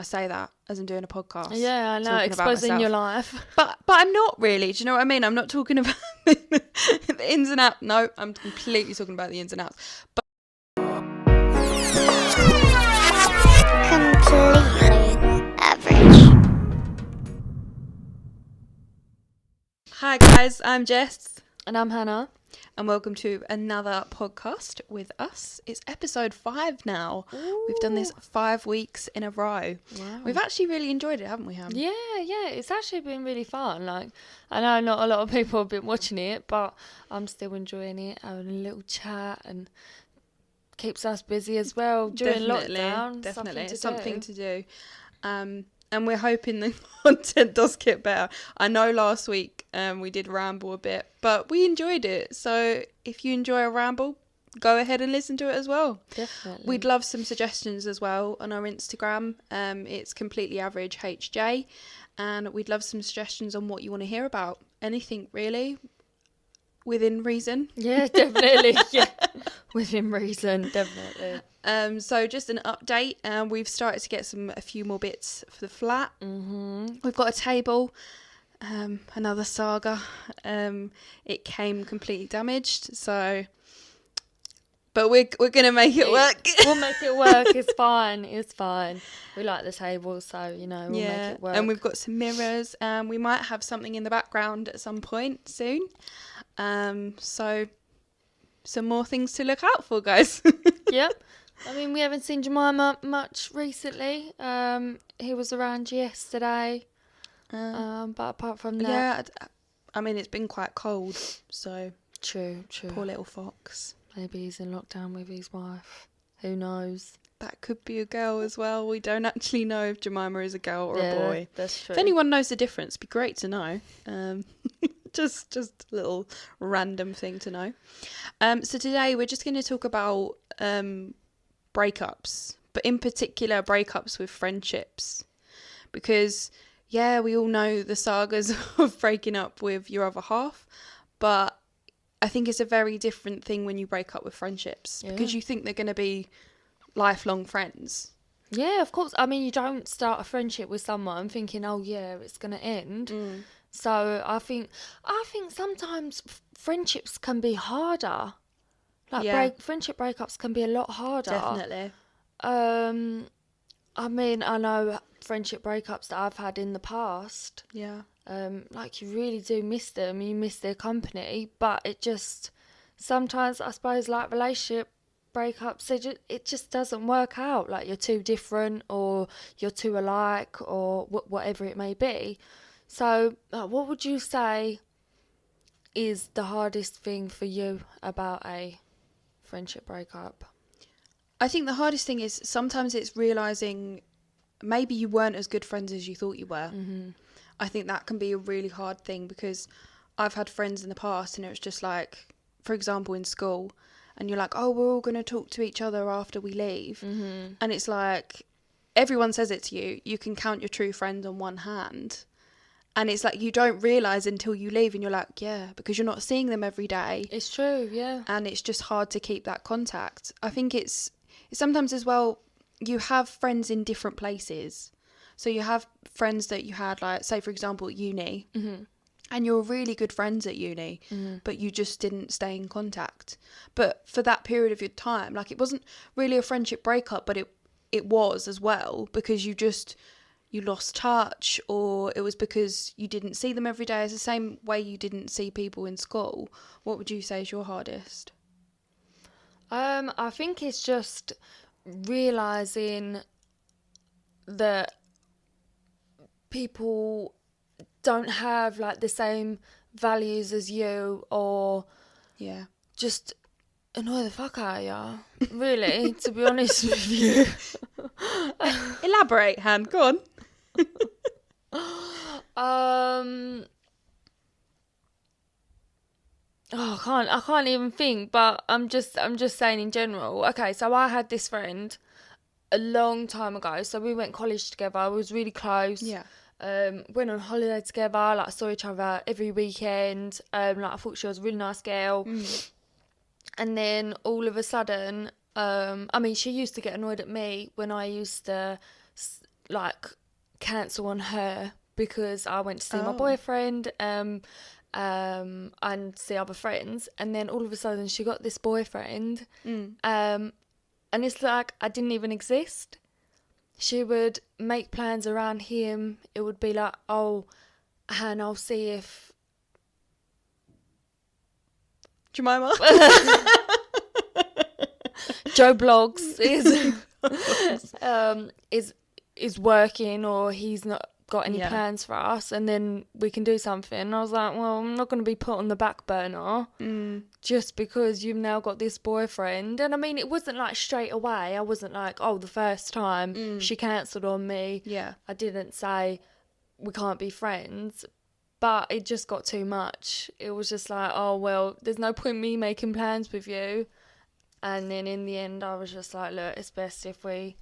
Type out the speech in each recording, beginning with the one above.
I say that as I'm doing a podcast. Yeah, I know, exposing your life. But I'm not really. Do you know what I mean? I'm not talking about the ins and outs. No, I'm completely talking about the ins and outs. But completely average. Hi guys, I'm Jess. And I'm Hannah. And welcome to another podcast with us. It's episode 5 now. Ooh. We've done this 5 weeks in a row. Wow. We've actually really enjoyed it, haven't we, Ham? Yeah, it's actually been really fun. Like, I know not a lot of people have been watching it, but I'm still enjoying it, having a little chat, and keeps us busy as well during lockdown. Definitely, it's something to do. And we're hoping the content does get better. I know last week we did ramble a bit, but we enjoyed it. So if you enjoy a ramble, go ahead and listen to it as well. Definitely. We'd love some suggestions as well on our Instagram. It's completely average HJ. And we'd love some suggestions on what you want to hear about. Anything really, within reason. Yeah, definitely. Yeah, within reason, definitely. So just an update, we've started to get a few more bits for the flat. We've got a table, another saga. It came completely damaged, so but we're gonna make it work. We'll make it work. It's fine. We like the table, so we'll make it work. And we've got some mirrors, and we might have something in the background at some point soon. So some more things to look out for, guys. Yep. I mean, we haven't seen Jemima much recently. He was around yesterday. But apart from that... Yeah, I mean, it's been quite cold, so... True. Poor little fox. Maybe he's in lockdown with his wife. Who knows? That could be a girl as well. We don't actually know if Jemima is a girl or a boy. That's true. If anyone knows the difference, it'd be great to know. Just a little random thing to know. So today we're just going to talk about... breakups, but in particular breakups with friendships, because we all know the sagas of breaking up with your other half, but I think it's a very different thing when you break up with friendships, because you think they're going to be lifelong friends. Yeah, of course. I mean, you don't start a friendship with someone thinking, oh yeah, it's going to end. So I think sometimes friendships can be harder. Friendship breakups can be a lot harder. Definitely. I mean, I know friendship breakups that I've had in the past. Yeah. You really do miss them. You miss their company, but it just sometimes, I suppose, like relationship breakups, it just doesn't work out. Like, you're too different, or you're too alike, or whatever it may be. So, what would you say is the hardest thing for you about a friendship breakup? I think the hardest thing is sometimes it's realising maybe you weren't as good friends as you thought you were. I think that can be a really hard thing, because I've had friends in the past and it was just like, for example, in school, and you're like, oh, we're all going to talk to each other after we leave. And it's like, everyone says it to you, you can count your true friends on one hand. And it's like, you don't realise until you leave, and you're like, yeah, because you're not seeing them every day. It's true, yeah. And it's just hard to keep that contact. I think it's sometimes as well, you have friends in different places. So you have friends that you had, like, say, for example, at uni, and you're really good friends at uni, but you just didn't stay in contact. But for that period of your time, like, it wasn't really a friendship breakup, but it was as well, because you lost touch, or it was because you didn't see them every day. It's the same way you didn't see people in school. What would you say is your hardest? I think it's just realising that people don't have, like, the same values as you, or just annoy the fuck out of you, really, to be honest with you. Elaborate, Han, go on. I can't even think, but I'm just saying in general. Okay, so I had this friend a long time ago. So we went college together. We was really close. Yeah. Went on holiday together. Like, saw each other every weekend. I thought she was a really nice girl. And then all of a sudden, I mean, she used to get annoyed at me when I used to like cancel on her because I went to see my Oh. boyfriend and see other friends, and then all of a sudden she got this boyfriend, and it's like I didn't even exist. She would make plans around him. It would be like, oh, and I'll see if Jemima. Joe Blogs is working, or he's not got any plans for us, and then we can do something. And I was like, well, I'm not going to be put on the back burner just because you've now got this boyfriend. And I mean, it wasn't like straight away. I wasn't like, oh, the first time she cancelled on me. Yeah. I didn't say we can't be friends, but it just got too much. It was just like, oh, well, there's no point me making plans with you. And then in the end, I was just like, look, it's best if we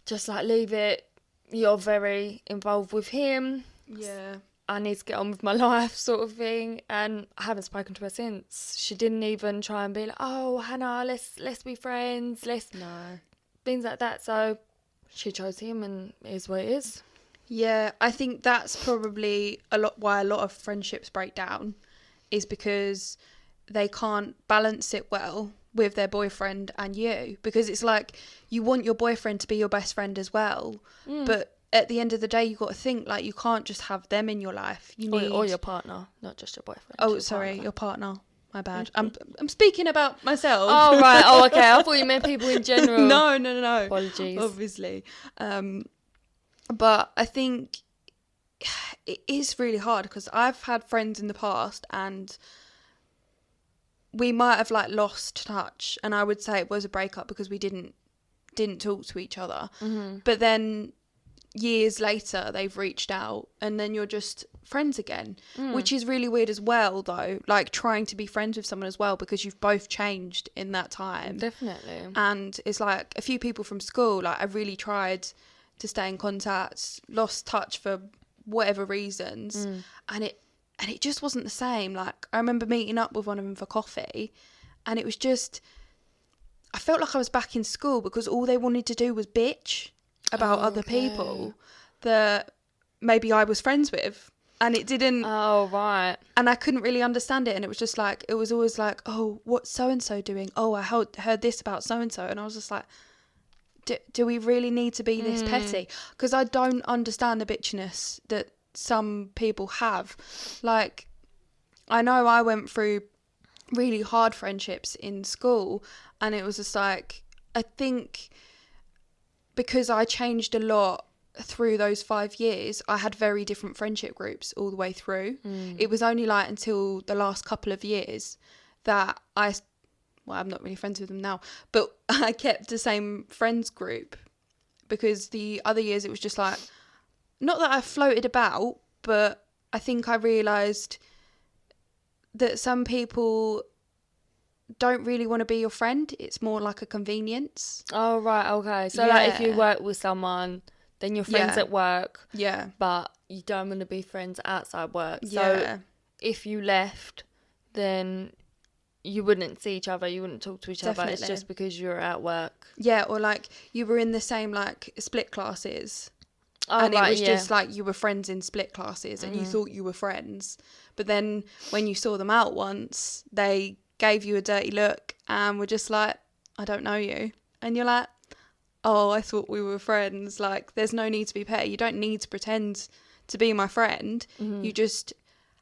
just like leave it. You're very involved with him. Yeah. I need to get on with my life, sort of thing. And I haven't spoken to her since. She didn't even try and be like, oh, Hannah, let's be friends. No. Things like that. So she chose him, and it is what it is. Yeah, I think that's probably why a lot of friendships break down, is because they can't balance it well with their boyfriend and you, because it's like you want your boyfriend to be your best friend as well, but at the end of the day you got to think like you can't just have them in your life. You need Or your partner, not just your boyfriend. Oh, sorry, your partner. My bad. I'm speaking about myself. Oh, right. Oh, okay. I thought you meant people in general. No. Apologies. Obviously. But I think it is really hard, because I've had friends in the past and we might have like lost touch, and I would say it was a breakup because we didn't talk to each other. But then years later they've reached out, and then you're just friends again, which is really weird as well, though, like trying to be friends with someone as well, because you've both changed in that time. Definitely. And it's like a few people from school, like I really tried to stay in contact, lost touch for whatever reasons, and it just wasn't the same. Like I remember meeting up with one of them for coffee, and it was just, I felt like I was back in school, because all they wanted to do was bitch about other people that maybe I was friends with, and it didn't. Oh, right. And I couldn't really understand it, and it was just like, it was always like, oh, what's so and so doing? Oh, I heard this about so and so, and I was just like, do we really need to be this petty? Because I don't understand the bitchiness that some people have. Like, I know I went through really hard friendships in school, and it was just like, I think because I changed a lot through those 5 years, I had very different friendship groups all the way through. It was only like until the last couple of years that I'm not really friends with them now, but I kept the same friends group, because the other years it was just like, not that I floated about, but I think I realised that some people don't really want to be your friend. It's more like a convenience. Oh, right. Okay. So like if you work with someone, then you're friends at work. Yeah. But you don't want to be friends outside work. So if you left, then you wouldn't see each other, you wouldn't talk to each other. It's just because you're at work. Yeah, or like you were in the same like split classes. Oh, and right, it was just like you were friends in split classes, and you thought you were friends. But then when you saw them out once, they gave you a dirty look and were just like, I don't know you. And you're like, oh, I thought we were friends. Like, there's no need to be petty. You don't need to pretend to be my friend. You just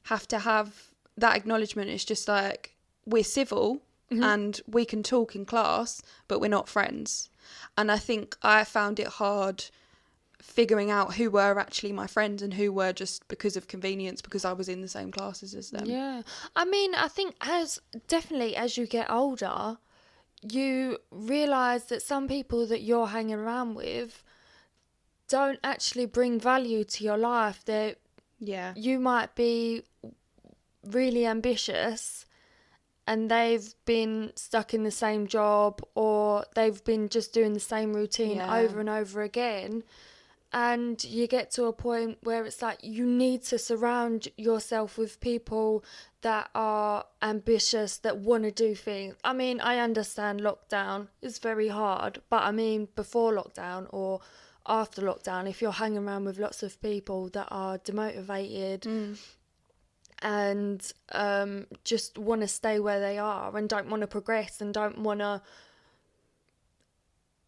have to have that acknowledgement. It's just like, we're civil and we can talk in class, but we're not friends. And I think I found it hard figuring out who were actually my friends and who were just because of convenience, because I was in the same classes as them. Yeah. I mean, I think as you get older, you realise that some people that you're hanging around with don't actually bring value to your life. You might be really ambitious and they've been stuck in the same job, or they've been just doing the same routine over and over again. And you get to a point where it's like you need to surround yourself with people that are ambitious, that want to do things. I mean, I understand lockdown is very hard, but I mean, before lockdown or after lockdown, if you're hanging around with lots of people that are demotivated and just want to stay where they are and don't want to progress and don't want to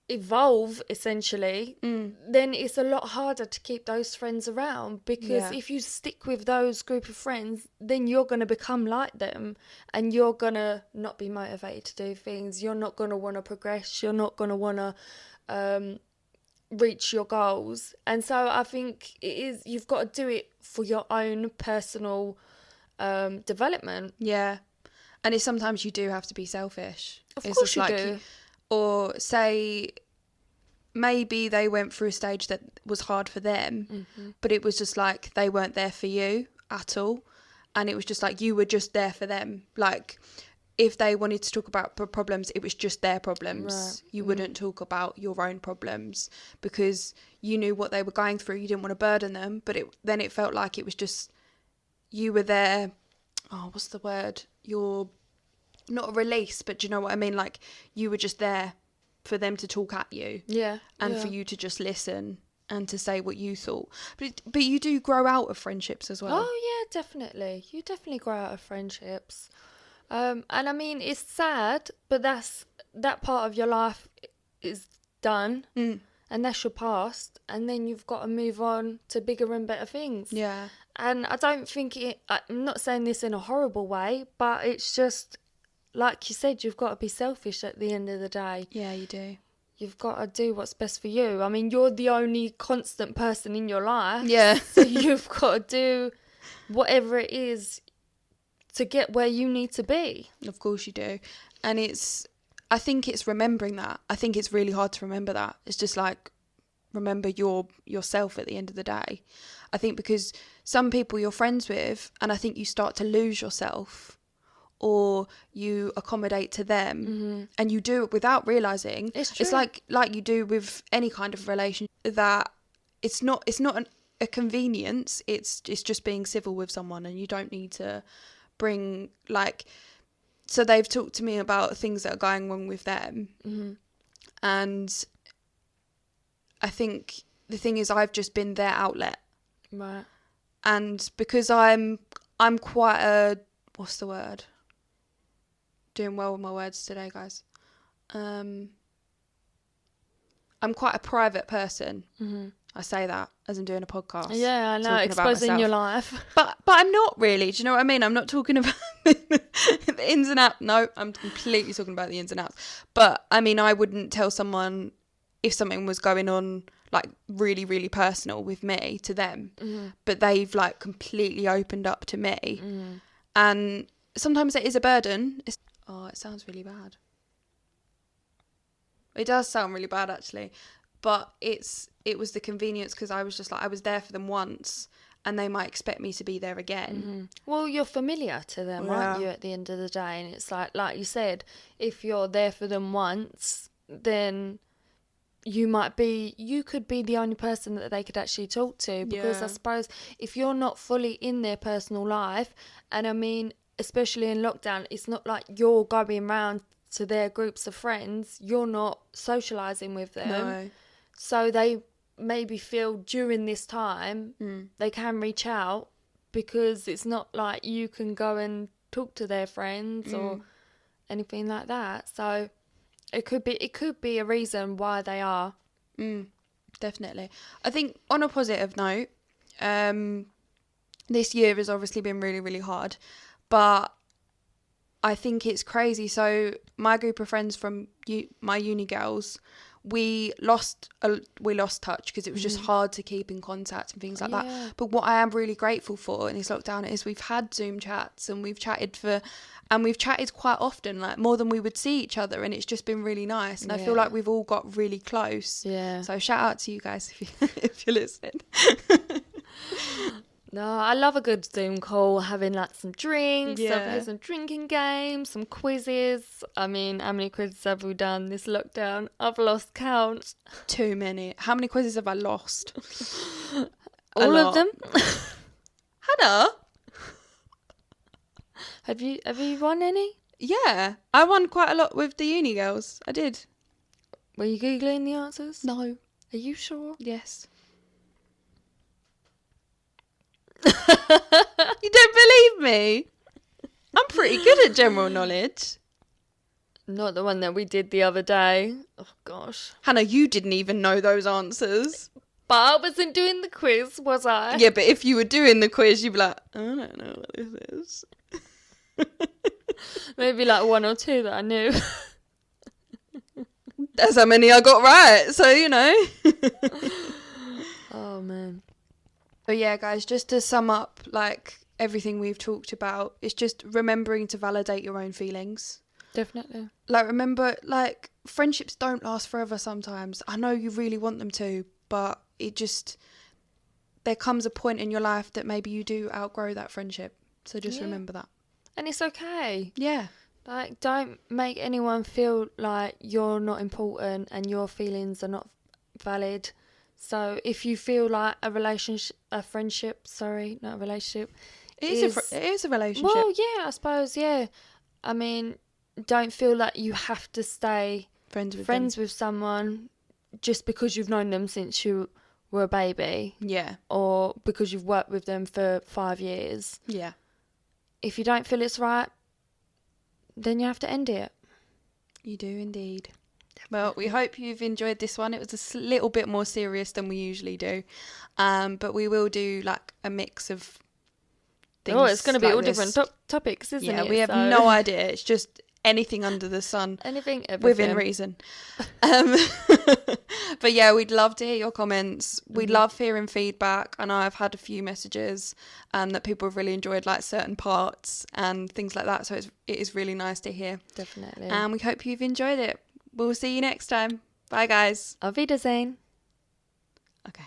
evolve, essentially, then it's a lot harder to keep those friends around, because if you stick with those group of friends, then you're going to become like them and you're going to not be motivated to do things. You're not going to want to progress. You're not going to want to reach your goals. And so I think you've got to do it for your own personal development. Yeah. And it's sometimes you do have to be selfish. Of It's course just you like do. or say maybe they went through a stage that was hard for them, but it was just like they weren't there for you at all, and it was just like you were just there for them. Like if they wanted to talk about problems, it was just their problems. Right. You wouldn't talk about your own problems because you knew what they were going through. You didn't want to burden them, but then it felt like it was just you were there. Oh, what's the word? You're not a release, but do you know what I mean? Like you were just there for them to talk at you, and for you to just listen and to say what you thought. But you do grow out of friendships as well. Oh yeah, definitely. You definitely grow out of friendships, and I mean it's sad, but that part of your life is done, and that's your past, and then you've got to move on to bigger and better things. Yeah. And I don't think I'm not saying this in a horrible way, but it's just, like you said, you've got to be selfish at the end of the day. Yeah, you do. You've got to do what's best for you. I mean, you're the only constant person in your life. Yeah. So you've got to do whatever it is to get where you need to be. Of course you do. And I think it's remembering that. I think it's really hard to remember that. It's just like, remember yourself at the end of the day. I think because some people you're friends with, and I think you start to lose yourself, or you accommodate to them, and you do it without realizing. It's true. It's like you do with any kind of relationship, that it's not a convenience. It's just being civil with someone, and you don't need to bring so they've talked to me about things that are going wrong with them, and I think the thing is I've just been their outlet. Right. And because I'm quite a, what's the word? Doing well with my words today, guys. I'm quite a private person. I say that as I'm doing a podcast. Yeah, I know, talking about exposing your myself. life. But I'm not really. Do you know what I mean? I'm not talking about the ins and outs. No, I'm completely talking about the ins and outs. But I mean, I wouldn't tell someone if something was going on like really, really personal with me to them. But they've like completely opened up to me. And sometimes it is a burden. It sounds really bad. It does sound really bad actually. But it was the convenience, because I was just like, I was there for them once and they might expect me to be there again. Well, you're familiar to them, aren't you, at the end of the day? And it's like you said, if you're there for them once, then you could be the only person that they could actually talk to, because I suppose if you're not fully in their personal life, and I mean, especially in lockdown, it's not like you're going round to their groups of friends, you're not socialising with them. No. So they maybe feel during this time they can reach out, because it's not like you can go and talk to their friends or anything like that. So it could be a reason why they are. Definitely. I think on a positive note, this year has obviously been really, really hard, but I think it's crazy. So my group of friends from my uni girls, we lost touch because it was just hard to keep in contact and things like that. But what I am really grateful for in this lockdown is we've had Zoom chats, and we've chatted quite often, like more than we would see each other, and it's just been really nice. And I feel like we've all got really close. Yeah. So shout out to you guys if you're listening. No, I love a good Zoom call, having like some drinks, some drinking games, some quizzes. I mean, how many quizzes have we done this lockdown? I've lost count. Too many. How many quizzes have I lost? All of them? Hannah? Have you won any? Yeah, I won quite a lot with the uni girls. I did. Were you Googling the answers? No. Are you sure? Yes. You don't believe me? I'm pretty good at general knowledge. Not the one that we did the other day. Oh, gosh. Hannah, you didn't even know those answers. But I wasn't doing the quiz, was I? Yeah, but if you were doing the quiz, you'd be like, I don't know what this is. Maybe like one or two that I knew. That's how many I got right. So, you know. Oh, man. But yeah, guys, just to sum up, like, everything we've talked about, it's just remembering to validate your own feelings. Definitely. Like, remember, like, friendships don't last forever sometimes. I know you really want them to, but there comes a point in your life that maybe you do outgrow that friendship. So just remember that. And it's okay. Yeah. Like, don't make anyone feel like you're not important and your feelings are not valid. So if you feel like it is a relationship. Well, yeah, I suppose, yeah. I mean, don't feel like you have to stay friends with someone just because you've known them since you were a baby. Yeah. Or because you've worked with them for 5 years. Yeah. If you don't feel it's right, then you have to end it. You do indeed. Well, we hope you've enjoyed this one. It was a little bit more serious than we usually do. But we will do like a mix of things. Oh, it's going to be like all this. different topics, isn't it? Yeah, we have no idea. It's just anything under the sun. Anything, everything. Within reason. But yeah, we'd love to hear your comments. We'd love hearing feedback. I know I've had a few messages that people have really enjoyed, like certain parts and things like that. So it is really nice to hear. Definitely. And we hope you've enjoyed it. We'll see you next time. Bye, guys. Auf Wiedersehen. Okay.